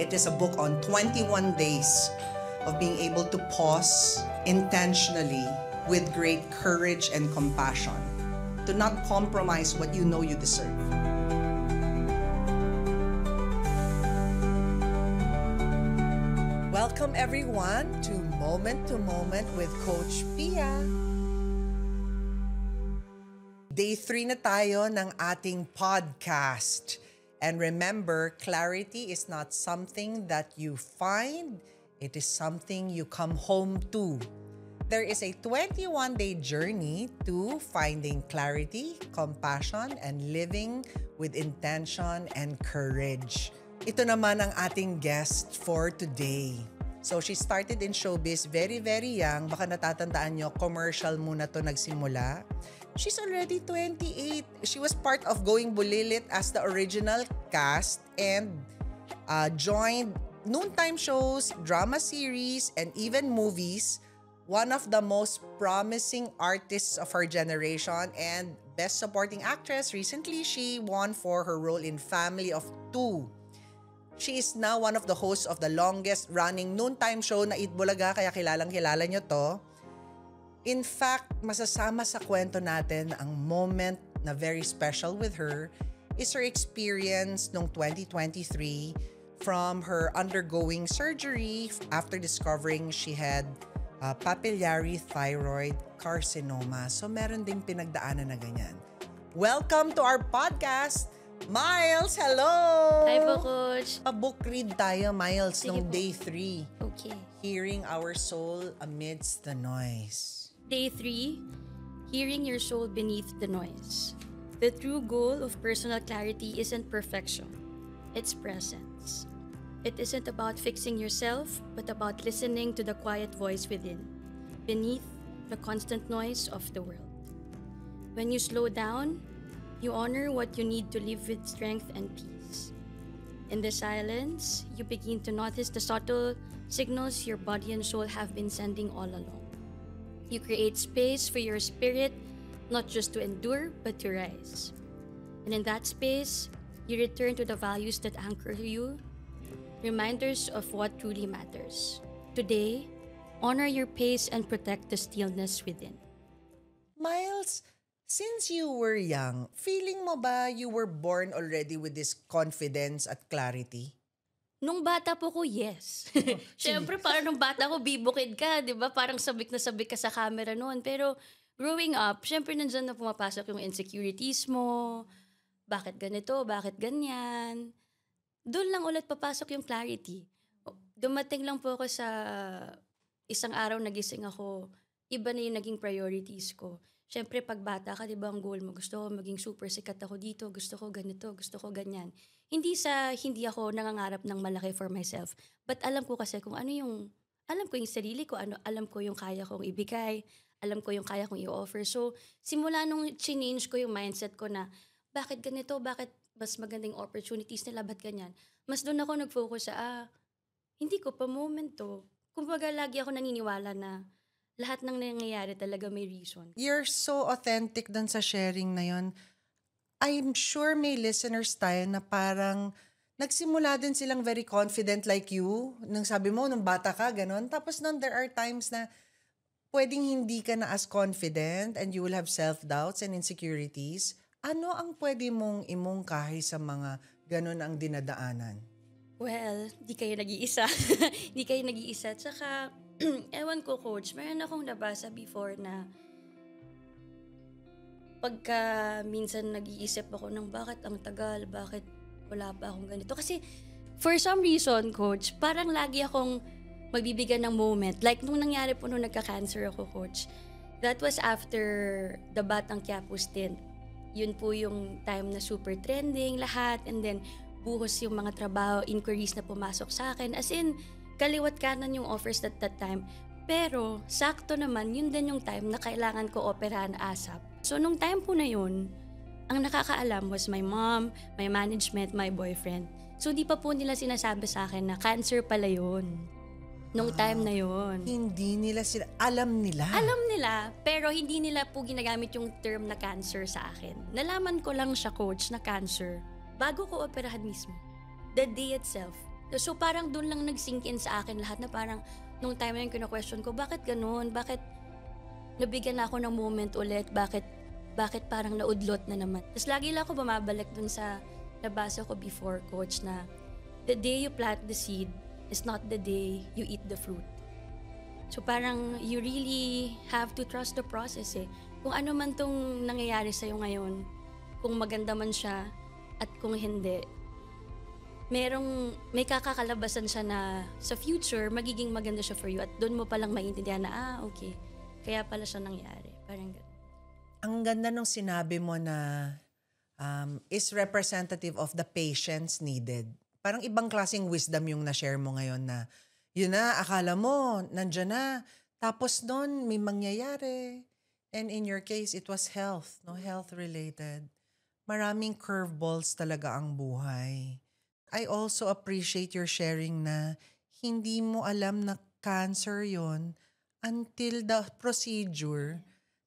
It is a book on 21 days of being able to pause intentionally with great courage and compassion, to not compromise what you know you deserve. Welcome everyone to Moment with Coach Pia. Day 3 na tayo ng ating podcast. And remember, clarity is not something that you find, it is something you come home to. There is a 21-day journey to finding clarity, compassion, and living with intention and courage. Ito naman ang ating guest for today. So she started in showbiz very, very young. Baka natatandaan nyo, commercial muna to nagsimula. She's already 28. She was part of Going Bulilit as the original cast and joined noontime shows, drama series, and even movies. One of the most promising artists of her generation and Best Supporting Actress. Recently, she won for her role in Family of Two. She is now one of the hosts of the longest running noontime show na Eat Bulaga, kaya kilalang-kilala nyo to. In fact, masasama sa kwento natin ang moment na very special with her is her experience noong 2023 from her undergoing surgery after discovering she had papillary thyroid carcinoma. So meron ding pinagdaanan na ganyan. Welcome to our podcast! Miles, hello! Hi po, Coach. Pa-book read tayo, Miles, Sige nung po. day 3. Okay. Hearing Our Soul Amidst the Noise. Day 3, hearing your soul beneath the noise. The true goal of personal clarity isn't perfection. It's presence. It isn't about fixing yourself, but about listening to the quiet voice within, beneath the constant noise of the world. When you slow down, you honor what you need to live with strength and peace. In the silence, you begin to notice the subtle signals your body and soul have been sending all along. You create space for your spirit, not just to endure, but to rise. And in that space, you return to the values that anchor you, reminders of what truly matters. Today, honor your pace and protect the stillness within. Miles, since you were young, feeling mo ba you were born already with this confidence at clarity? Nung bata po ko, yes. Siyempre, parang nung bata ko, bibukid ka, di ba? Parang sabik na sabik ka sa camera noon. Pero growing up, siyempre nandyan na pumapasok yung insecurities mo. Bakit ganito? Bakit ganyan? Doon lang ulit papasok yung clarity. Dumating lang po ako sa isang araw nagising ako, iba na yung naging priorities ko. Siyempre, pag bata ka, di ba ang goal mo? Gusto ko maging super sikat ako dito, gusto ko ganito, gusto ko ganyan. Hindi ako nangangarap ng malaki for myself. But alam ko kasi kung alam ko yung sarili ko, alam ko yung kaya kong ibigay, alam ko yung kaya kong i-offer. So, simula nung change ko yung mindset ko na, bakit ganito, bakit mas magandang opportunities nila, ba't ganyan? Mas doon ako nag-focus sa, hindi ko pa moment to. Kumbaga, lagi ako naniniwala na lahat ng nangyayari talaga may reason. You're so authentic dun sa sharing na yon. I'm sure may listeners tayo na parang nagsimula din silang very confident like you. Nung sabi mo, nung bata ka, ganon. Tapos nun, there are times na pwedeng hindi ka na as confident and you will have self-doubts and insecurities. Ano ang pwede mong imungkahi sa mga ganon ang dinadaanan? Well, di kayo nag-iisa. Di kayo nag-iisa. Tsaka, ewan ko, Coach, meron akong nabasa before na pagka minsan nag-iisip ako ng bakit ang tagal, bakit wala pa akong ganito. Kasi for some reason, Coach, parang lagi akong magbibigyan ng moment. Like nung nangyari po nung nagka-cancer ako, Coach, that was after the Batang Quiapo stint. Yun po yung time na super trending lahat, and then buhos yung mga trabaho, inquiries na pumasok sa akin. As in, kaliwat kanan yung offers at that time. Pero, sakto naman, yun din yung time na kailangan ko operahan ASAP. So, nung time po na yun, ang nakakaalam was my mom, my management, my boyfriend. So, di pa po nila sinasabi sa akin na cancer pala yun. Nung time na yun. Hindi nila alam nila? Alam nila, pero hindi nila po ginagamit yung term na cancer sa akin. Nalaman ko lang siya, Coach, na cancer bago ko operahan mismo. The day itself. So parang doon lang nag-sink in sa akin lahat na parang nung time na yung kina-question ko, bakit ganun? Bakit nabigyan na ako ng moment ulit? Bakit parang naudlot na naman? Tapos lagi lang ako bumabalik dun sa nabasa ko before, coach, na the day you plant the seed is not the day you eat the fruit. So parang you really have to trust the process eh. Kung ano man tong nangyayari sa'yo ngayon, kung maganda man siya at kung hindi, may kakakalabasan siya na sa future, magiging maganda siya for you at doon mo palang maintindihan na, okay, kaya pala siya nangyari. Parang gano'n. Ang ganda nung sinabi mo na is representative of the patience needed. Parang ibang klaseng wisdom yung na-share mo ngayon na yun na, akala mo, nandyan na. Tapos doon, may mangyayari. And in your case, it was health, no? Health-related. Maraming curveballs talaga ang buhay. I also appreciate your sharing na hindi mo alam na cancer yon until the procedure.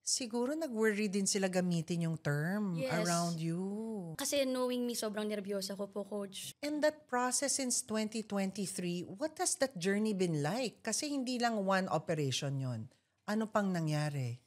Siguro nag-worry din sila gamitin yung term around you. Kasi knowing me, sobrang nervyosa ko po, coach. And that process since 2023, what has that journey been like? Kasi hindi lang one operation yon. Ano pang nangyari?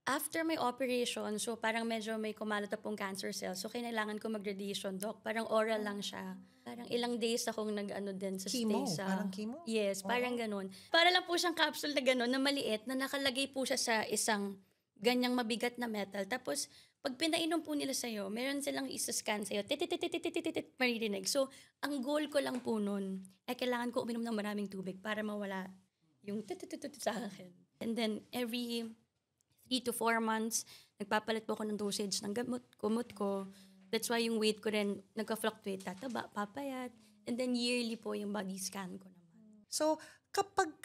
After my operation, so parang medyo may kumalat na pong cancer cells. So kailangan ko mag-radiation, doc. Parang oral lang siya. Parang ilang days akong nag-ano din sa Chemo? stay sa... Parang chemo? Yes, parang ganun. Para lang po siyang capsule na ganun, na maliit, na nakalagay po siya sa isang ganyang mabigat na metal. Tapos, pag pinainom po nila sa'yo, meron silang isa-scan sa'yo, maririnig. So, ang goal ko lang po nun, ay kailangan ko uminom ng maraming tubig para mawala yung sa akin. And then, every 3 to 4 months, nagpapalit po ako ng dosage ng gamot ko. That's why yung weight ko rin nagka-fluctuate, tataba, papayat. And then yearly po yung body scan ko naman. So, kapag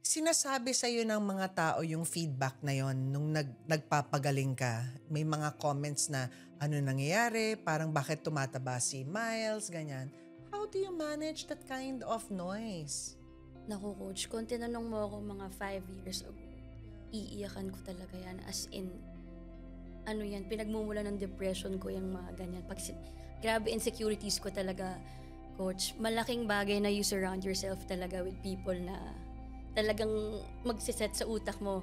sinasabi sa'yo ng mga tao yung feedback na yon nung nagpapagaling ka, may mga comments na ano nangyayari, parang bakit tumataba si Miles, ganyan. How do you manage that kind of noise? Naku, coach, kung tinanong mo ako mga 5 years ago, iiyakan ko talaga yan. As in, ano yan, pinagmumula ng depression ko yung mga ganyan. Grabe insecurities ko talaga, coach. Malaking bagay na you surround yourself talaga with people na talagang magsiset sa utak mo.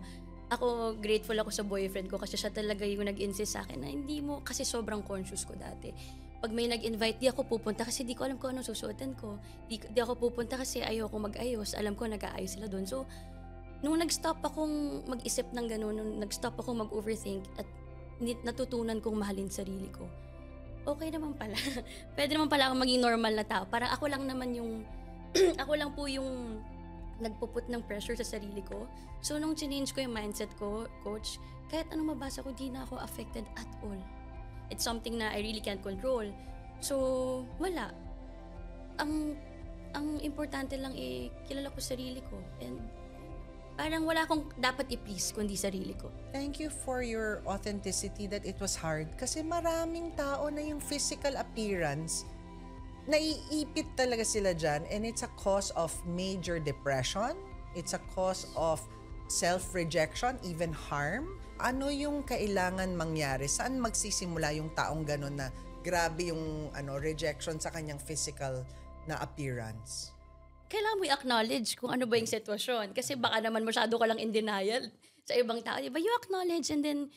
Ako, grateful ako sa boyfriend ko kasi siya talaga yung nag-insist sa akin na hindi mo, kasi sobrang conscious ko dati. Pag may nag-invite, di ako pupunta kasi di ko alam kung anong susuotin ko. Di ako pupunta kasi ayoko mag-ayos. Alam ko nag-aayos sila doon. So, nung nag-stop akong mag-isip ng gano'n, nung nag-stop akong mag-overthink at natutunan kong mahalin sarili ko, okay naman pala. Pwede naman pala akong maging normal na tao. Parang ako lang naman yung, ako lang po yung nagpuput ng pressure sa sarili ko. So, nung change ko yung mindset ko, coach, kahit anong mabasa ko, di na ako affected at all. It's something na I really can't control. So, wala. Ang importante lang kilala ko sarili ko. And parang wala akong dapat i-please kundi sarili ko. Thank you for your authenticity that it was hard. Kasi maraming tao na yung physical appearance, naiipit talaga sila dyan, and it's a cause of major depression. It's a cause of self-rejection, even harm. Ano yung kailangan mangyari? Saan magsisimula yung taong gano'n na grabe yung rejection sa kanyang physical na appearance? Kailangan mo i-acknowledge kung ano ba yung sitwasyon. Kasi baka naman masyado ka lang in denial sa ibang tao. Diba? You acknowledge and then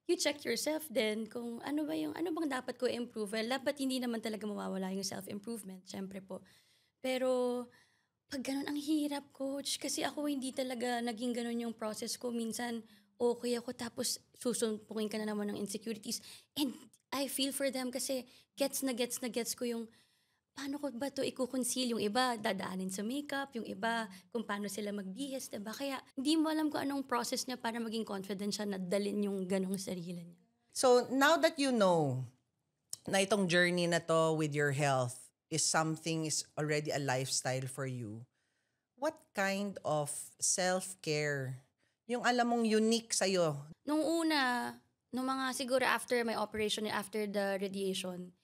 you check yourself then kung ano bang dapat ko improve. Well, dapat hindi naman talaga mawawala yung self-improvement. Siyempre po. Pero pag ganun, ang hirap, coach. Kasi ako hindi talaga naging ganun yung process ko. Minsan, okay ako tapos susumpukin ka na naman ng insecurities. And I feel for them kasi gets na gets ko yung paano ko ba ito i-conceal? Yung iba, dadaanin sa makeup. Yung iba, kung paano sila magbihis, diba? Kaya, hindi mo alam kung anong process niya para maging confident siya na dalin yung ganong sarili niya. So, now that you know na itong journey na to with your health is already a lifestyle for you, what kind of self-care, yung alam mong unique sa'yo? Nung una, nung mga siguro after my operation, after the radiation,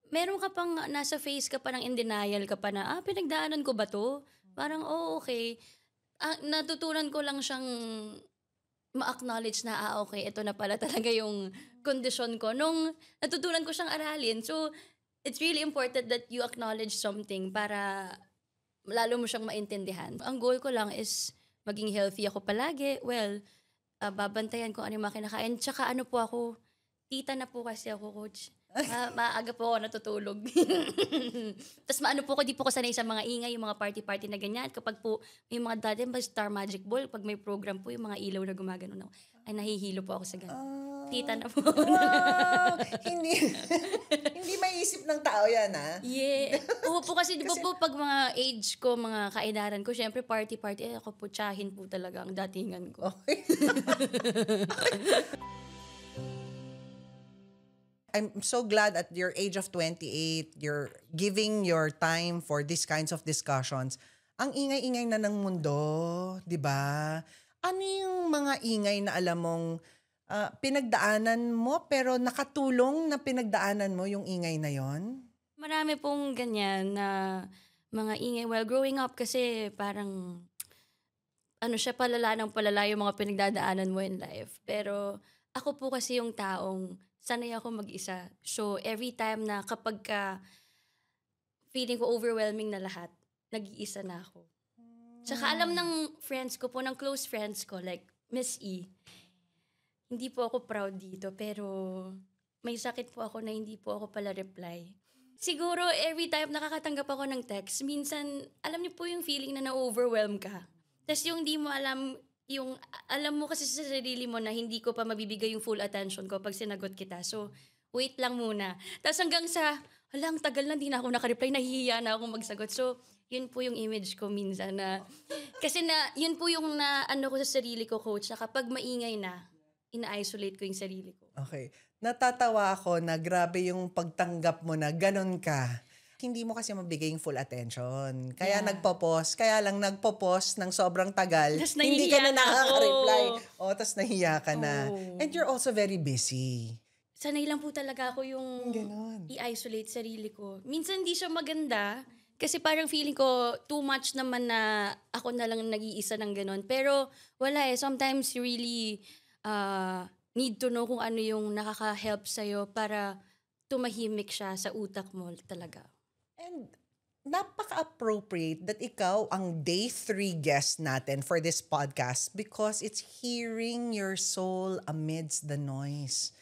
meron ka pang nasa face ka pa ng in denial ka pa na, pinagdaanan ko ba to? Parang, okay. Natutunan ko lang siyang ma-acknowledge na, okay, ito na pala talaga yung kondisyon ko. Nung natutunan ko siyang aralin, so, it's really important that you acknowledge something para lalo mo siyang maintindihan. Ang goal ko lang is maging healthy ako palagi. Well, babantayan ko ano yung mga kinakain. Tsaka ano po ako, tita na po kasi ako, coach. Maaga po ako natutulog. Tapos maano po ako, di po ko sanay sa mga ingay, yung mga party-party na ganyan. Kapag po may mga dati, Star Magic Ball, pag may program po, yung mga ilaw na gumagano na, ay nahihilo po ako sa ganun. Tita na po. Wow! Hindi maiisip ng tao yan, ha? Yeah. Oo po kasi, di ba po, pag mga age ko, mga kaedaran ko, syempre party-party, ako po, tsahin po talaga ang datingan ko. Okay. I'm so glad at your age of 28, you're giving your time for these kinds of discussions. Ang ingay-ingay na ng mundo, di ba? Ano yung mga ingay na alam mong pinagdaanan mo pero nakatulong na pinagdaanan mo yung ingay na yon? Marami pong ganyan na mga ingay. Well, growing up kasi parang palala ng palala yung mga pinagdadaanan mo in life. Pero ako po kasi yung taong sanay ako mag-isa. So, every time na kapag feeling ko overwhelming na lahat, nag-iisa na ako. Tsaka alam ng friends ko po, ng close friends ko, like Miss E, hindi po ako proud dito, pero may sakit po ako na hindi po ako pala reply. Siguro, every time nakakatanggap ako ng text, minsan, alam niyo po yung feeling na na-overwhelm ka. Tapos yung di mo alam mo kasi sa sarili mo na hindi ko pa mabibigay yung full attention ko pag sinagot kita. So, wait lang muna. Tapos hanggang sa, ang tagal na, di na ako nakareply, nahihiya na akong magsagot. So, yun po yung image ko minsan na, kasi yun po yung ko sa sarili ko, coach, na kapag maingay na, ina-isolate ko yung sarili ko. Okay. Natatawa ako na grabe yung pagtanggap mo na ganun ka. Hindi mo kasi mabigay yung full attention. Kaya kaya lang nagpo-post ng sobrang tagal. Tas hindi ka na nahihiya nakaka-reply. ako. Tas nahiya ka na. Oh. And you're also very busy. Sanay lang po talaga ako yung Ganon. i-isolate sarili ko. Minsan hindi siya maganda kasi parang feeling ko too much naman na ako na lang nag-iisa ng ganon. Pero wala sometimes you really need to know kung ano yung nakaka-help sa'yo para tumahimik siya sa utak mo talaga. And napaka-appropriate that ikaw ang day 3 guest natin for this podcast because it's hearing your soul amidst the noise.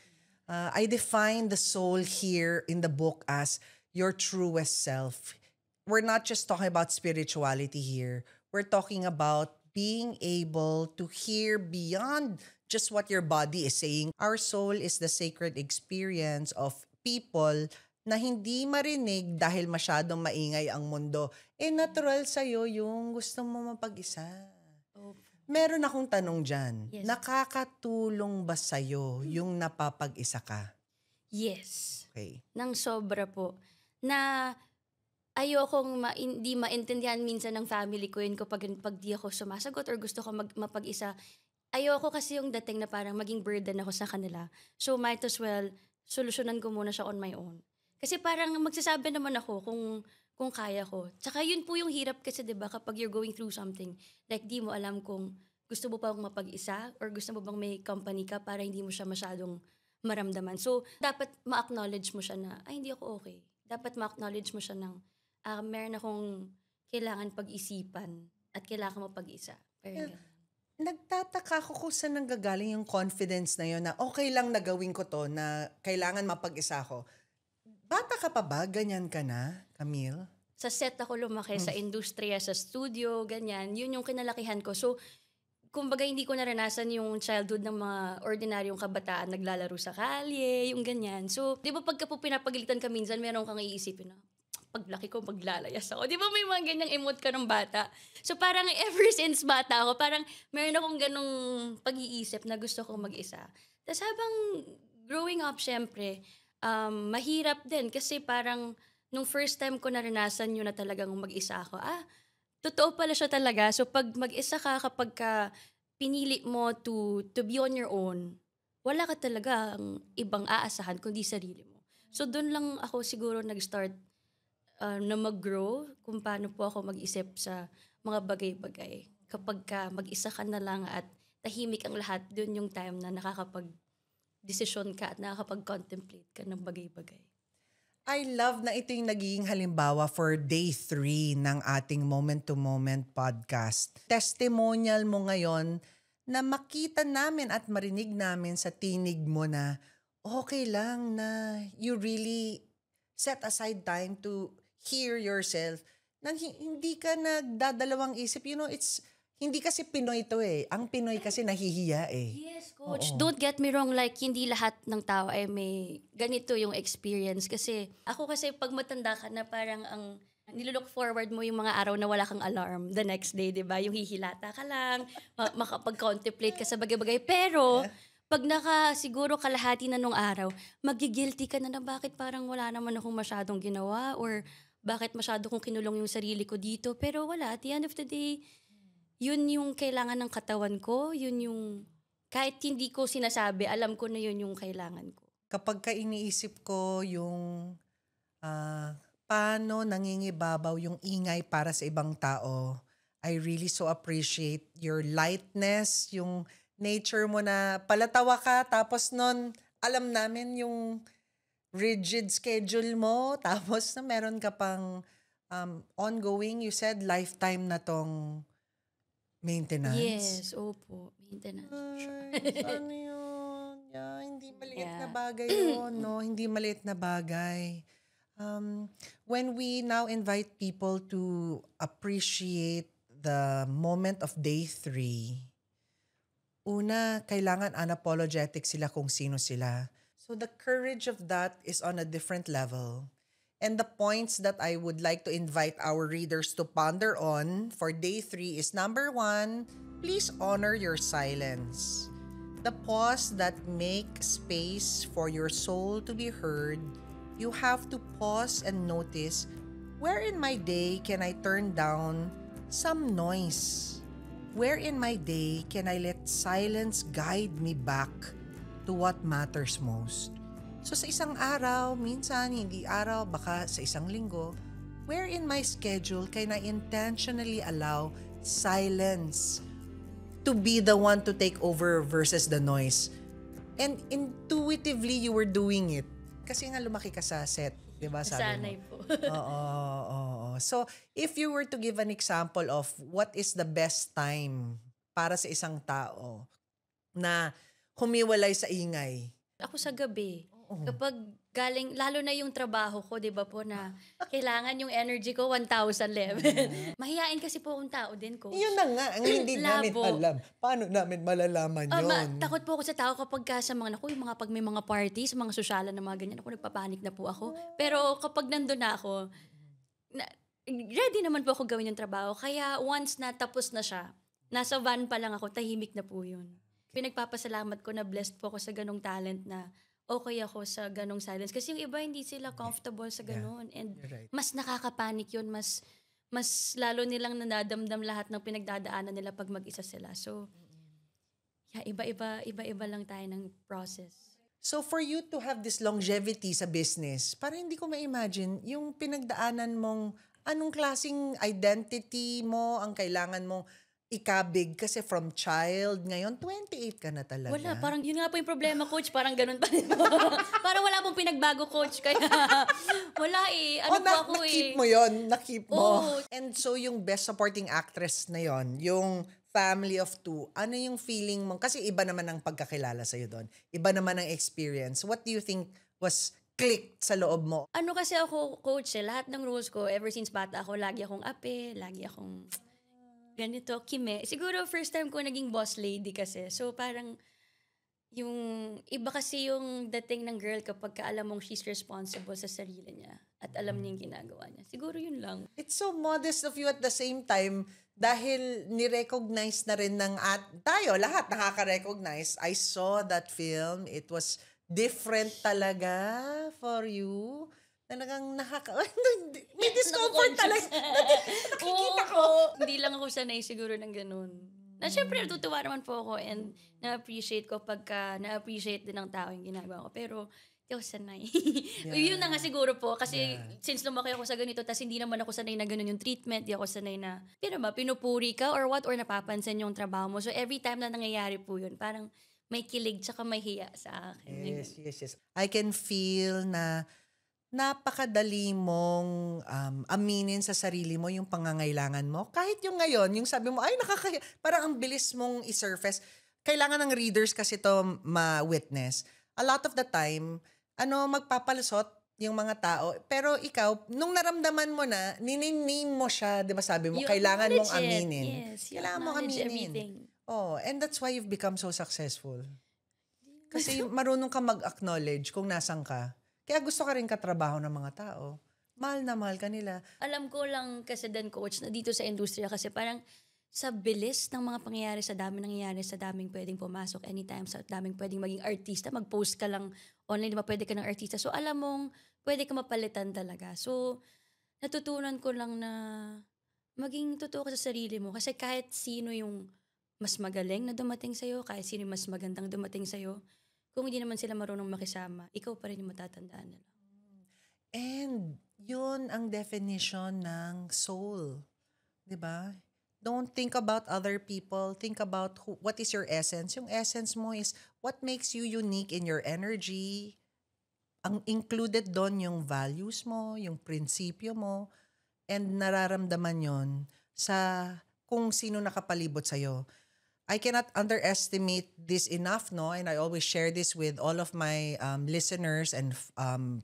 I define the soul here in the book as your truest self. We're not just talking about spirituality here. We're talking about being able to hear beyond just what your body is saying. Our soul is the sacred experience of people na hindi marinig dahil masyadong maingay ang mundo. Natural sa'yo yung gusto mo mapag-isa. Meron akong tanong dyan. Yes. Nakakatulong ba sa'yo yung napapag-isa ka? Yes. Okay. Nang sobra po. Na ayokong hindi maintindihan minsan ng family ko yun kapag di ako sumasagot or gusto ko mapag-isa. Ayoko kasi yung dating na parang maging burden ako sa kanila. So might as well, solusyonan ko muna siya on my own. Kasi parang magsasabi naman ako kung kaya ko. Tsaka yun po yung hirap kasi 'di ba kapag you're going through something, like di mo alam kung gusto mo bang mapag-isa or gusto mo bang may company ka para hindi mo siya masyadong maramdaman. So, dapat ma-acknowledge mo siya na, ay, hindi ako okay. Dapat ma-acknowledge mo siya ng, meron akong kailangan pag-isipan at kailangan mapag-isa. Pero Nagtataka ko kung saan nanggagaling yung confidence na yun na okay lang na gawin ko to na kailangan mapag-isa ko. Bata ka pa ba? Ganyan ka na, Camille? Sa set ako lumaki, sa industriya, sa studio, ganyan. Yun yung kinalakihan ko. So, kumbaga hindi ko naranasan yung childhood ng mga ordinaryong kabataan, naglalaro sa kalye, yung ganyan. So, di ba pagka po pinapagalitan ka minsan, meron kang iisipin na, paglaki ko, maglalayas ako. Di ba may mga ganyang emote ka ng bata? So, parang ever since bata ako, parang meron akong ganong pag-iisip na gusto kong mag-isa. Tapos habang growing up, syempre, mahirap din kasi parang nung first time ko naranasan yun na talagang mag-isa ako, totoo pala siya talaga. So pag mag-isa ka, kapag pinili mo to be on your own, wala ka talaga ang ibang aasahan kundi sarili mo. So doon lang ako siguro nag-start na mag-grow kung paano po ako mag-isip sa mga bagay-bagay. Kapag mag-isa ka na lang at tahimik ang lahat, doon yung time na nakakapag-desisyon ka at nakakapag-contemplate ka ng bagay-bagay. I love na ito yung nagiging halimbawa for day 3 ng ating Moment to Moment podcast. Testimonial mo ngayon na makita namin at marinig namin sa tinig mo na okay lang na you really set aside time to hear yourself. Na hindi ka nagdadalawang isip. You know, hindi kasi Pinoy to eh. Ang Pinoy kasi nahihiya eh. Yes, coach. Oo. Don't get me wrong, like, hindi lahat ng tao ay may ganito yung experience. Kasi, ako kasi pag matanda ka na parang ang nilook forward mo yung mga araw na wala kang alarm the next day, di ba? Yung hihilata ka lang, makapag-contemplate ka sa bagay-bagay. Pero, pag siguro kalahati na nung araw, magigilty ka na bakit parang wala naman akong masyadong ginawa or bakit masyado kong kinulong yung sarili ko dito. Pero wala, at the end of the day, yun yung kailangan ng katawan ko, yun yung, kahit hindi ko sinasabi, alam ko na yun yung kailangan ko. Kapag ka iniisip ko yung paano nangingibabaw yung ingay para sa ibang tao, I really so appreciate your lightness, yung nature mo na palatawa ka, tapos nun, alam namin yung rigid schedule mo, tapos na meron ka pang ongoing, you said lifetime na tong maintenance. Yes, opo. Maintenance. Ay, ano yun? Yeah, hindi maliit na bagay yun, no? Hindi maliit na bagay. When we now invite people to appreciate the moment of day 3, una, kailangan unapologetic sila kung sino sila. So the courage of that is on a different level. And the points that I would like to invite our readers to ponder on for day 3 is number 1, please honor your silence. The pause that makes space for your soul to be heard. You have to pause and notice, where in my day can I turn down some noise? Where in my day can I let silence guide me back to what matters most? So sa isang araw, minsan hindi araw, baka sa isang linggo, where in my schedule can I intentionally allow silence to be the one to take over versus the noise? And intuitively, you were doing it. Kasi nga lumaki ka sa set, di ba? Sanay po. Oo. So, if you were to give an example of what is the best time para sa isang tao na humiwalay sa ingay? Ako sa gabi. Kapag galing, lalo na yung trabaho ko, di ba po, na kailangan yung energy ko 1,000 level. Mahihain kasi po akong tao din, coach. Yun na nga, ang hindi namin Labo. alam. Paano namin malalaman yun? Takot po ako sa tao kapag sa mga, yung mga pag may mga parties, mga sosyalan na mga ganyan, ako nagpapanik na po ako. Pero kapag nandun na ako, ready naman po ako gawin yung trabaho. Kaya once na tapos na siya, nasa van pa lang ako, tahimik na po yun. Pinagpapasalamat ko na blessed po ako sa ganong talent na okay ako sa ganong silence. Kasi yung iba hindi sila comfortable sa ganon. And right. mas nakakapanik yun, mas lalo nilang nadadamdam lahat ng pinagdadaanan nila pag mag-isa sila. So, yeah, iba-iba lang tayo ng process. So for you to have this longevity sa business, parang hindi ko ma-imagine yung pinagdaanan mong anong klaseng identity mo ang kailangan mong ikabig kasi from child, ngayon 28 ka na talaga. Wala, parang yun nga po yung problema, coach, parang ganun pa rin. Parang wala pong pinagbago, coach, kaya wala eh. Na-keep mo yun, na-keep mo. Oh. And so yung best supporting actress na yon, yung family of 2, ano yung feeling mo? Kasi iba naman ang pagkakilala sa'yo doon. Iba naman ang experience. What do you think was clicked sa loob mo? Ano kasi ako, coach, lahat ng rules ko, ever since bata ako, lagi akong ape, lagi akong ganito, kime. Siguro first time ko naging boss lady kasi. So parang yung iba kasi yung dating ng girl kapag alam mong she's responsible sa sarili niya at alam niya yung ginagawa niya. Siguro yun lang. It's so modest of you at the same time dahil ni-recognize na rin ng tayo, lahat nakaka-recognize. I saw that film. It was different talaga for you. Talagang may discomfort talaga. Nakikita ko. Hindi lang ako sanay siguro ng ganun. Na syempre natutuwa naman po ako and na-appreciate ko pagka na-appreciate din ng tao yung ginagawa ko. Pero hindi ako sanay. Yun na nga siguro po. Kasi since lumaki ako sa ganito, tas hindi naman ako sanay na ganun yung treatment, di ako sanay na, pinupuri ka or what, or napapansin yung trabaho mo. So every time na nangyayari po yun, parang may kilig tsaka may hiya sa akin. Yes. I can feel na napakadali mong aminin sa sarili mo yung pangangailangan mo. Kahit yung ngayon, yung sabi mo, ay parang ang bilis mong i-surface. Kailangan ng readers kasi to ma-witness. A lot of the time, magpapalusot yung mga tao. Pero ikaw, nung naramdaman mo na, niname mo siya, di ba sabi mo, You kailangan mong acknowledge it. aminin. Yes, you Kailangan mong acknowledge aminin. everything. Oh, and that's why you've become so successful. Kasi marunong ka mag-acknowledge kung nasan ka. Kaya gusto ka rin katrabaho ng mga tao. Mahal na mahal ka nila. Alam ko lang kasi din, coach, na dito sa industriya kasi parang sa bilis ng mga pangyayari, sa daming nangyayari, sa daming pwedeng pumasok anytime, sa daming pwedeng maging artista, mag-post ka lang online, di ba pwede ka ng artista. So alam mong pwede ka mapalitan talaga. So natutunan ko lang na maging totoo ka sa sarili mo. Kasi kahit sino yung mas magaling na dumating sa'yo, kahit sino yung mas magandang dumating sa'yo, kung hindi naman sila marunong makisama, ikaw pa rin yung matatandaan nila. And yun ang definition ng soul. Diba? Don't think about other people. Think about what is your essence. Yung essence mo is what makes you unique in your energy. Ang included doon yung values mo, yung prinsipyo mo, and nararamdaman yon sa kung sino nakapalibot sa'yo. I cannot underestimate this enough, no? And I always share this with all of my listeners and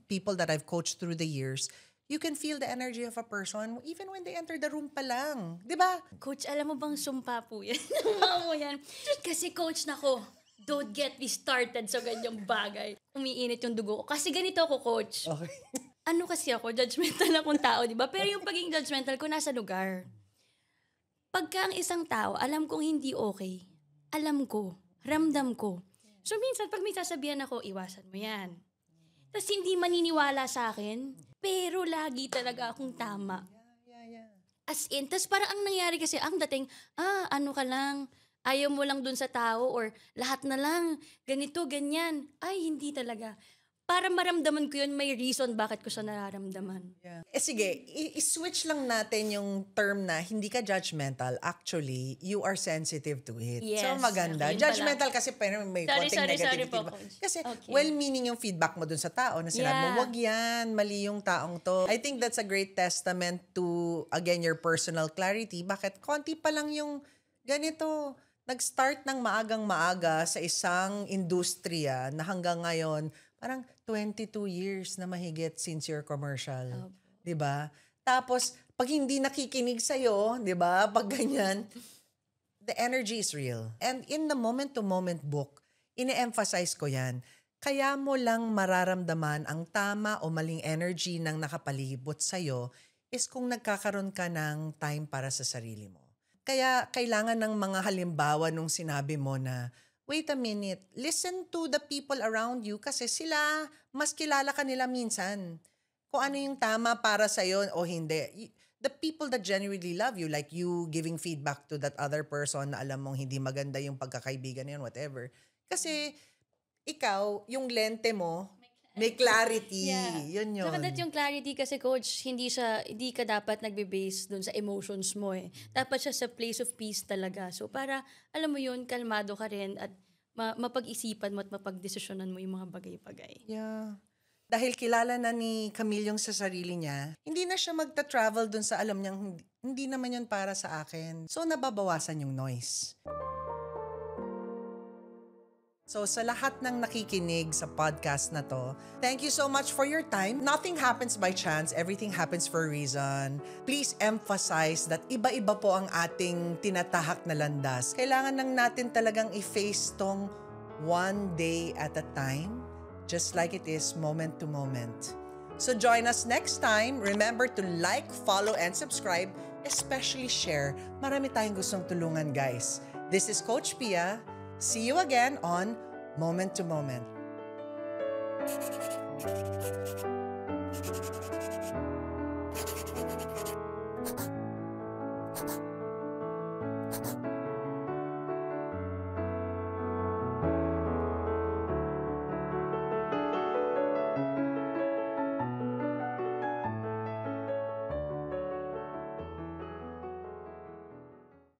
people that I've coached through the years. You can feel the energy of a person even when they enter the room pa lang. Di ba? Coach, alam mo bang sumpa po yan? Mo yan. Kasi coach nako, don't get me started sa ganyang bagay. Umiinit yung dugo ko. Kasi ganito ako, coach. Okay. Ano kasi ako, judgmental akong tao, di ba? Pero yung pagiging judgmental ko nasa lugar. Pagka ang isang tao, alam kong hindi okay, alam ko, ramdam ko. So minsan, pag may sasabihan ako, iwasan mo yan. Tapos hindi maniniwala sa akin, pero lagi talaga akong tama. Yeah. As in, tapos parang ang nangyari kasi, ang dating, ano ka lang, ayaw mo lang dun sa tao, or lahat na lang, ganito, ganyan. Ay, hindi talaga. Para maramdaman ko yun, may reason bakit ko siya nararamdaman. Yeah. Sige, i-switch lang natin yung term na hindi ka judgmental. Actually, you are sensitive to it. Yes. So maganda. Okay, Judgmental kasi pero may konting negativity. po, Diba? Coach. Kasi Okay. well-meaning yung feedback mo dun sa tao na sinabi mo, Yeah. wag yan, mali yung taong to. I think that's a great testament to, again, your personal clarity. Bakit? Konti pa lang yung ganito. Nag-start ng maagang-maaga sa isang industriya na hanggang ngayon, parang 22 years na mahigit since your commercial. 'Di ba? Tapos, pag hindi nakikinig sa'yo, 'di ba? Pag ganyan, the energy is real. And in the moment-to-moment book, ine-emphasize ko yan. Kaya mo lang mararamdaman ang tama o maling energy ng nakapalibot sa'yo is kung nagkakaroon ka ng time para sa sarili mo. Kaya kailangan ng mga halimbawa nung sinabi mo na, wait a minute, listen to the people around you kasi sila, mas kilala ka nila minsan. Kung ano yung tama para sa'yo o hindi. The people that genuinely love you, like you giving feedback to that other person na alam mong hindi maganda yung pagkakaibigan na yun, whatever. Kasi ikaw, yung lente mo, may clarity. Yeah. Yun. Saka that yung clarity kasi, coach, hindi ka dapat nagbe-base dun sa emotions mo eh. Dapat siya sa place of peace talaga. So para, alam mo yun, kalmado ka rin at mapag-isipan mo at mapag-desisyonan mo yung mga bagay-bagay. Yeah. Dahil kilala na ni Camille yung sa sarili niya, hindi na siya magta-travel dun sa alam niyang hindi naman yun para sa akin. So nababawasan yung noise. So sa lahat ng nakikinig sa podcast na to, thank you so much for your time. Nothing happens by chance. Everything happens for a reason. Please emphasize that iba-iba po ang ating tinatahak na landas. Kailangan lang natin talagang i-face tong one day at a time, just like it is moment to moment. So join us next time. Remember to like, follow, and subscribe, especially share. Marami tayong gustong tulungan, guys. This is Coach Pia. See you again on Moment to Moment.